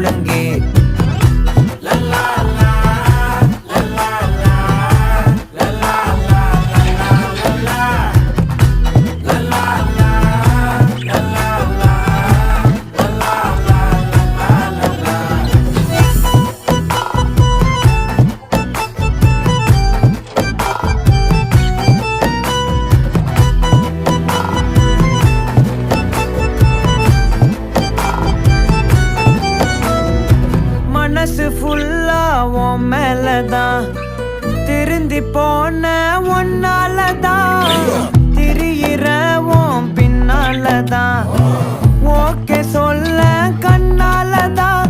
முழங்கே மனசு ஃபுல்லா உன் மேலதான் திருந்தி போன ஒன்னாலதான் திரியிற உன் பின்னாலதான் ஓகே சொல்ல கண்ணாலதான்